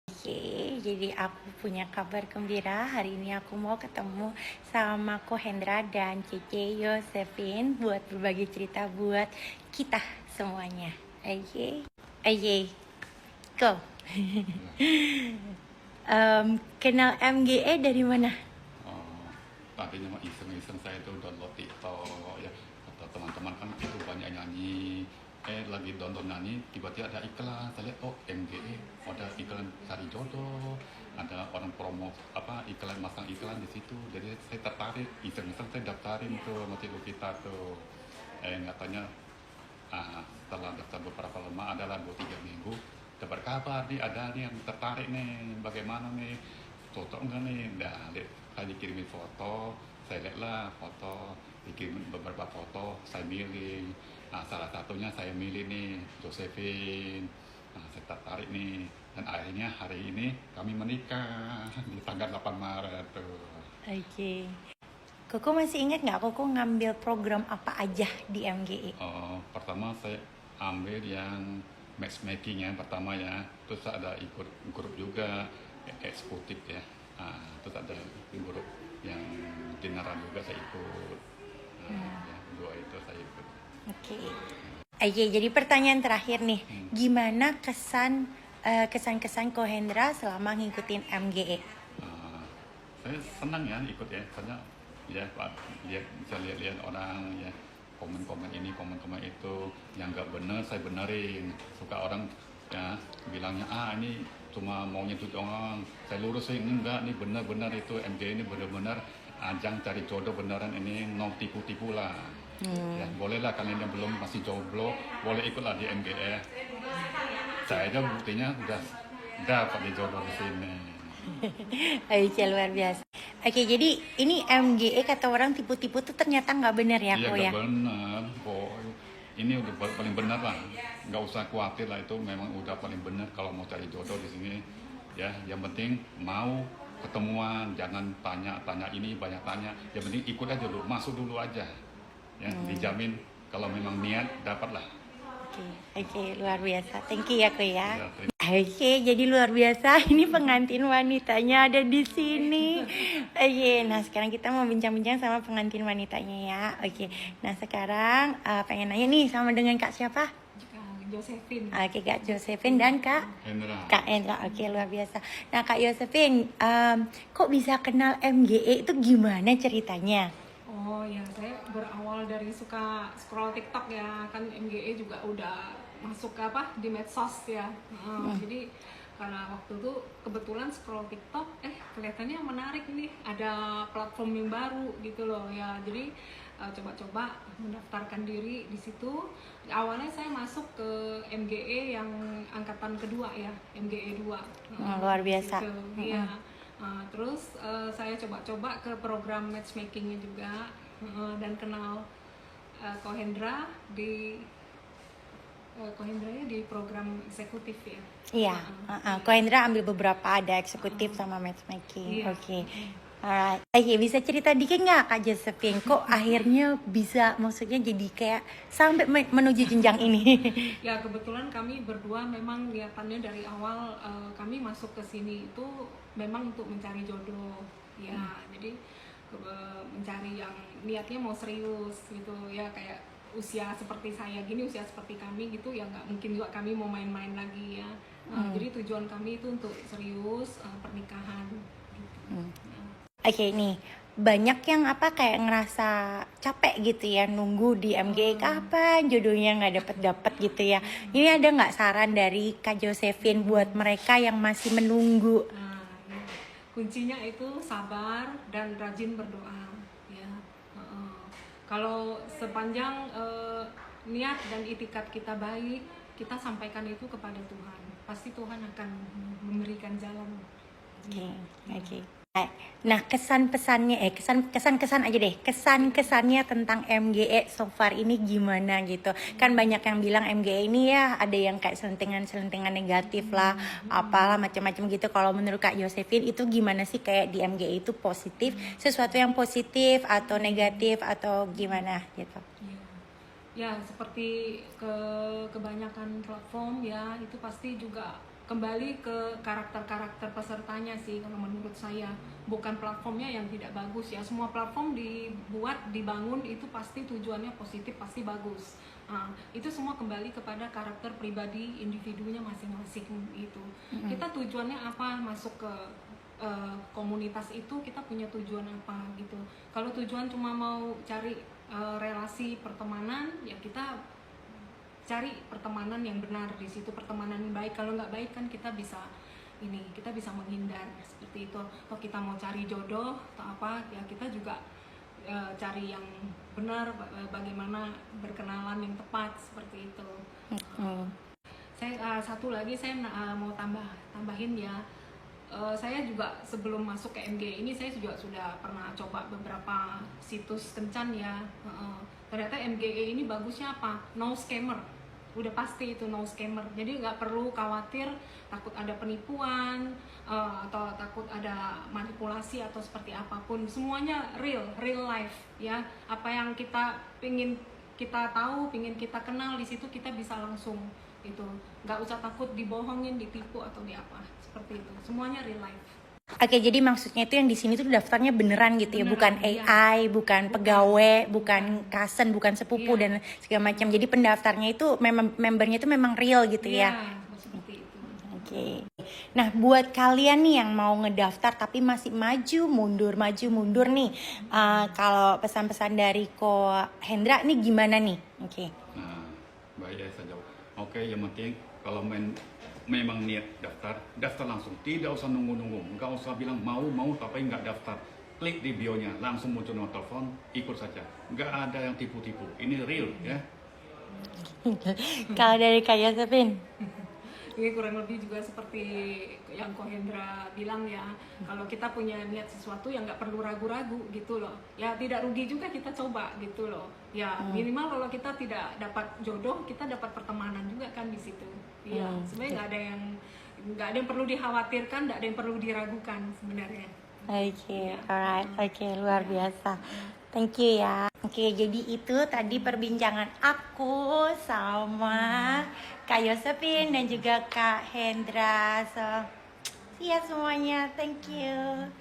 Oke, jadi aku punya kabar gembira. Hari ini aku mau ketemu sama Ko Hendra dan Cece Yosefin buat berbagi cerita buat kita semuanya. Oke, oke, go. Kenal MGE dari mana? Oh, tadinya mah iseng-iseng saya tuh download TikTok ya, kata teman-teman kan itu banyak nyanyi, lagi download nyanyi tiba-tiba ada iklan, saya lihat oh MGE ada iklan cari jodoh, ada orang promo apa iklan masang iklan di situ, jadi saya tertarik, iseng-iseng saya daftarin tuh sama Cikgu kita tuh, katanya setelah daftar beberapa lama adalah 2-3 minggu dapat kabar nih ada nih yang tertarik nih bagaimana nih cocok enggak nih lihat saya dikirimin foto saya lihat lah foto dikirim beberapa foto saya milih salah satunya saya milih nih Josephine saya tertarik nih dan akhirnya hari ini kami menikah di tanggal 8 Maret tuh. Oke. Koko masih ingat nggak Koko ngambil program apa aja di MGE? Pertama saya ambil yang matchmaking ya pertama ya, terus ada ikut grup juga eksekutif ya, terus ada grup yang general juga saya ikut, ya, dua itu saya ikut. Oke. Oke, jadi pertanyaan terakhir nih, gimana kesan-kesan Ko Hendra selama ngikutin MGE? Saya senang ya ikut ya, karena ya Pak, bisa lihat-lihat orang ya komen-komen ini komen-komen itu yang nggak benar saya benerin, suka orang ya bilangnya ini cuma maunya itu doang, saya lurusin enggak nih benar-benar itu MG ini benar-benar ajang cari jodoh beneran, ini no tipu-tipu lah. Ya bolehlah kalian yang belum masih jomblo boleh ikutlah di MGE, saya aja buktinya udah dapat di jodoh di sini. Oke, luar biasa. Oke, jadi ini MGE kata orang tipu-tipu tuh ternyata nggak benar ya, Iya Ko nggak ya? benar kok, ini udah paling benar lah, nggak usah khawatir lah, itu memang udah paling benar kalau mau cari jodoh di sini ya. Yang penting mau ketemuan, jangan tanya ini banyak tanya, yang penting ikut aja dulu, masuk dulu aja ya, dijamin kalau memang niat dapat lah. Oke, luar biasa. Thank you ya, Ko ya. Ya, Oke, jadi luar biasa. Ini pengantin wanitanya ada di sini. Oke, nah sekarang kita mau bincang-bincang sama pengantin wanitanya ya. Oke, nah sekarang pengen nanya nih sama dengan Kak siapa? Josephine. Oke, Kak Josephine dan Hendra. Kak Endra. Oke, luar biasa. Nah, Kak Josephine, kok bisa kenal MGE itu gimana ceritanya? Oh ya, saya berawal dari suka scroll TikTok ya, kan MGE juga udah masuk ke apa di medsos ya. Jadi karena waktu itu kebetulan scroll TikTok, kelihatannya menarik nih, ada platform yang baru gitu loh ya. Jadi coba-coba mendaftarkan diri di situ. Awalnya saya masuk ke MGE yang angkatan kedua ya, MGE 2. Luar biasa. Gitu, iya. Terus saya coba-coba ke program matchmakingnya juga, dan kenal Kohendra Kohendranya di program eksekutif ya. Iya, Ko Endra ambil beberapa, ada eksekutif sama matchmaking. Iya. Oke. Alright. Oke, bisa cerita dikit nggak Kak Josephine? Kok akhirnya bisa, maksudnya jadi kayak sampai menuju jenjang ini? Ya kebetulan kami berdua memang niatannya dari awal, kami masuk ke sini itu memang untuk mencari jodoh ya. Jadi mencari yang niatnya mau serius gitu ya, kayak usia seperti saya gini, usia seperti kami gitu ya, nggak mungkin juga kami mau main-main lagi ya. Jadi tujuan kami itu untuk serius, pernikahan gitu. Oke, nih banyak yang kayak ngerasa capek gitu ya nunggu di MGE kapan jodohnya nggak dapet gitu ya. Ini ada nggak saran dari Kak Josephine buat mereka yang masih menunggu? Ya. Kuncinya itu sabar dan rajin berdoa ya. Kalau sepanjang niat dan itikat kita baik, kita sampaikan itu kepada Tuhan, pasti Tuhan akan memberikan jalan. Oke. Nah, kesan-pesannya kesan-kesan aja deh. Kesan-kesannya tentang MGE so far ini gimana gitu. Kan banyak yang bilang MGE ini ya ada yang kayak selentingan-selentingan negatif lah, apalah macam-macam gitu. Kalau menurut Kak Josephine itu gimana sih, kayak di MGE itu positif, sesuatu yang positif atau negatif atau gimana gitu. Ya seperti kebanyakan platform ya, itu pasti juga kembali ke karakter-karakter pesertanya sih kalau menurut saya, bukan platformnya yang tidak bagus ya. Semua platform dibangun itu pasti tujuannya positif, pasti bagus. Itu semua kembali kepada karakter pribadi individunya masing-masing itu. Kita tujuannya apa masuk ke komunitas itu, kita punya tujuan apa gitu. Kalau tujuan cuma mau cari relasi pertemanan, ya kita cari pertemanan yang benar di situ, pertemanan yang baik. Kalau nggak baik kan kita bisa menghindar seperti itu. Atau kita mau cari jodoh atau apa, ya kita juga cari yang benar, bagaimana berkenalan yang tepat seperti itu. Saya satu lagi saya mau tambahin ya. Saya juga sebelum masuk ke MGE ini saya juga sudah pernah coba beberapa situs kencan ya. Ternyata MGE ini bagusnya apa? No scammer. Udah pasti itu no scammer. Jadi nggak perlu khawatir takut ada penipuan atau takut ada manipulasi atau seperti apapun. Semuanya real life ya. Apa yang kita pingin kita tahu, pingin kita kenal, di situ kita bisa langsung itu. Nggak usah takut dibohongin, ditipu atau di apa. Seperti itu. Semuanya real life. Oke, jadi maksudnya itu yang di sini tuh daftarnya beneran gitu ya, bukan AI, bukan pegawai, bukan kasen, bukan sepupu dan segala macam. Jadi pendaftarnya itu membernya itu memang real gitu ya. Seperti itu. Oke. Nah, buat kalian nih yang mau ngedaftar tapi masih maju mundur nih, kalau pesan-pesan dari Ko Hendra nih gimana nih? Oke. Nah, baik ya saya jawab. Oke, yang penting kalau memang niat daftar langsung, tidak usah nunggu-nunggu, nggak usah bilang mau tapi nggak daftar, klik di bionya langsung muncul nomor telepon, ikut saja, nggak ada yang tipu-tipu, ini real ya. Kalau dari Kak Josephine? Ini kurang lebih juga seperti yang Ko Hendra bilang ya, kalau kita punya niat sesuatu yang nggak perlu ragu-ragu gitu loh, ya tidak rugi juga kita coba gitu loh, ya minimal kalau kita tidak dapat jodoh, kita dapat pertemanan juga kan di situ. Iya, sebenarnya nggak ada yang perlu dikhawatirkan, nggak ada yang perlu diragukan sebenarnya. Oke, alright, oke, luar biasa. Thank you ya. Oke, jadi itu tadi perbincangan aku sama Kak Josephine dan juga Kak Hendra. So, see ya semuanya. Thank you.